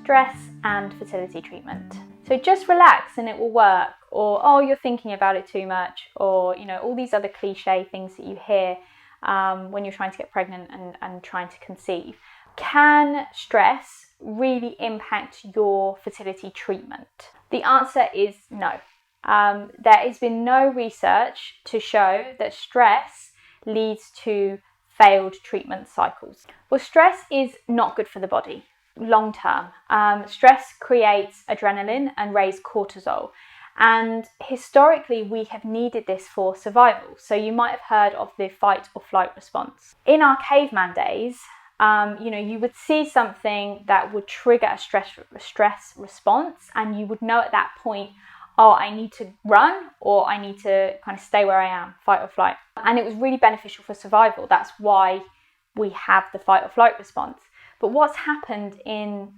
stress and fertility treatment. So just relax and it will work, or oh, you're thinking about it too much, or all these other cliche things that you hear when you're trying to get pregnant and trying to conceive. Can stress really impact your fertility treatment? The answer is no. There has been no research to show that stress leads to failed treatment cycles. Well, stress is not good for the body long term. Stress creates adrenaline and raises cortisol. And historically, we have needed this for survival. So you might have heard of the fight or flight response. In our caveman days, you would see something that would trigger a stress response, and you would know at that point, oh, I need to run, or I need to kind of stay where I am, fight or flight. And it was really beneficial for survival. That's why we have the fight or flight response. But what's happened in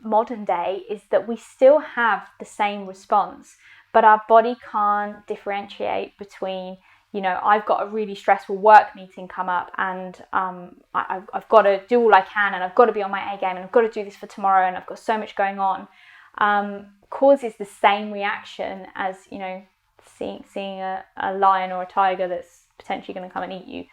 modern day is that we still have the same response, but our body can't differentiate between, I've got a really stressful work meeting come up, and I've got to do all I can, and I've got to be on my A game, and I've got to do this for tomorrow, and I've got so much going on. Causes the same reaction as seeing a lion or a tiger that's potentially going to come and eat you.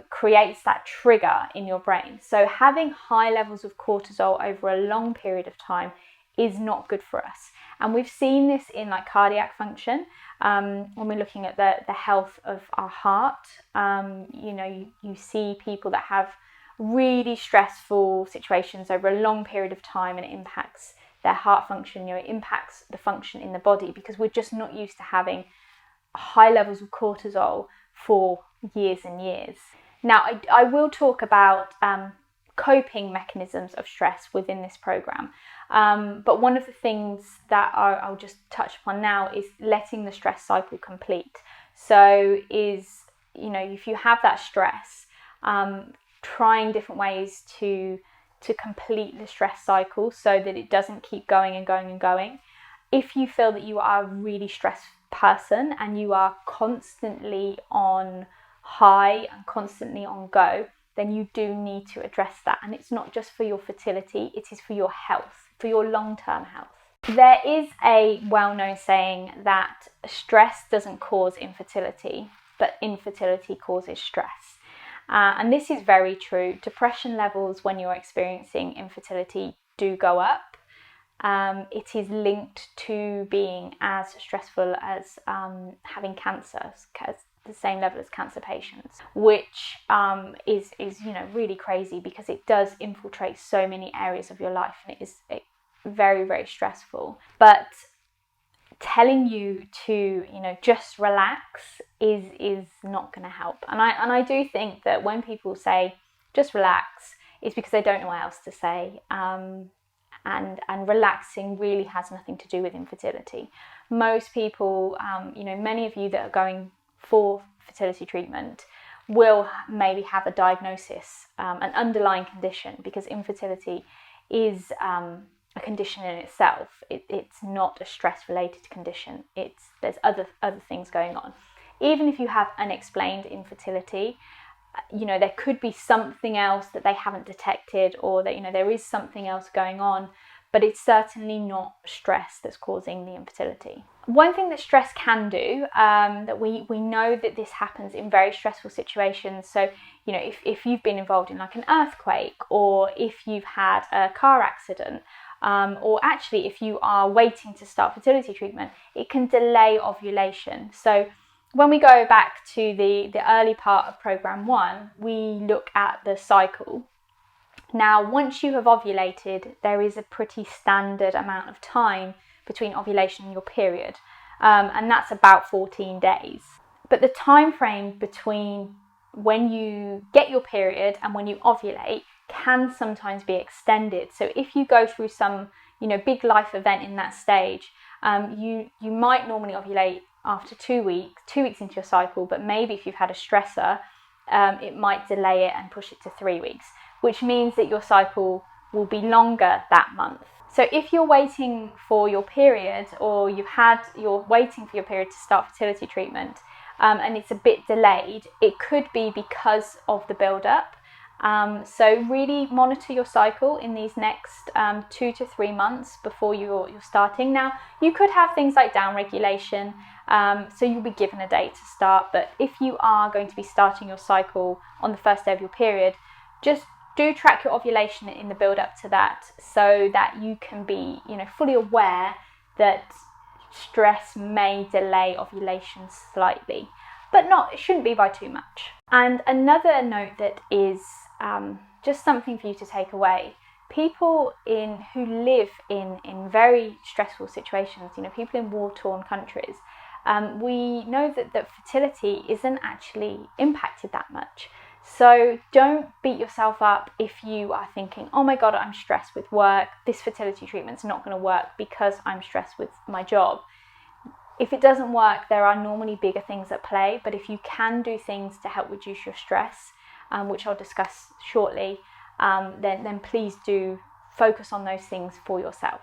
Creates that trigger in your brain. So having high levels of cortisol over a long period of time is not good for us. And we've seen this in cardiac function. When we're looking at the health of our heart, you see people that have really stressful situations over a long period of time, and it impacts their heart function, it impacts the function in the body, because we're just not used to having high levels of cortisol for years and years. Now, I will talk about coping mechanisms of stress within this program. But one of the things that I'll just touch upon now is letting the stress cycle complete. So if you have that stress, trying different ways to complete the stress cycle so that it doesn't keep going and going and going. If you feel that you are a really stressed person and you are constantly on high and constantly on go, then you do need to address that. And it's not just for your fertility, it is for your health, for your long-term health. There is a well-known saying that stress doesn't cause infertility, but infertility causes stress. And this is very true. Depression levels when you're experiencing infertility do go up. It is linked to being as stressful as having cancer, the same level as cancer patients, which is really crazy, because it does infiltrate so many areas of your life, and it is very, very stressful. But telling you to just relax is not going to help. And I do think that when people say just relax, it's because they don't know what else to say. And relaxing really has nothing to do with infertility. Most people, many of you that are going for fertility treatment will maybe have a diagnosis, an underlying condition, because infertility is a condition in itself. It's not a stress-related condition. There's other things going on. Even if you have unexplained infertility, there could be something else that they haven't detected, or that there is something else going on, but it's certainly not stress that's causing the infertility. One thing that stress can do, that we know that this happens in very stressful situations. So, if you've been involved in an earthquake, or if you've had a car accident, or actually if you are waiting to start fertility treatment, it can delay ovulation. So when we go back to the early part of program 1, we look at the cycle. Now, once you have ovulated, there is a pretty standard amount of time between ovulation and your period, and that's about 14 days. But the time frame between when you get your period and when you ovulate can sometimes be extended. So if you go through some big life event in that stage, you might normally ovulate after 2 weeks into your cycle, but maybe if you've had a stressor, it might delay it and push it to 3 weeks, which means that your cycle will be longer that month. So if you're waiting for your period, or you're waiting for your period to start fertility treatment, and it's a bit delayed, it could be because of the build-up, So really monitor your cycle in these next 2 to 3 months before you're starting. Now, you could have things like downregulation, so you'll be given a date to start, but if you are going to be starting your cycle on the first day of your period, just do track your ovulation in the build up to that, so that you can be, fully aware that stress may delay ovulation slightly, but it shouldn't be by too much. And another note that is just something for you to take away: people who live in very stressful situations, people in war-torn countries, we know that fertility isn't actually impacted that much. So don't beat yourself up if you are thinking, oh my God, I'm stressed with work, this fertility treatment's not going to work because I'm stressed with my job. If it doesn't work, there are normally bigger things at play, but if you can do things to help reduce your stress, which I'll discuss shortly, then please do focus on those things for yourself.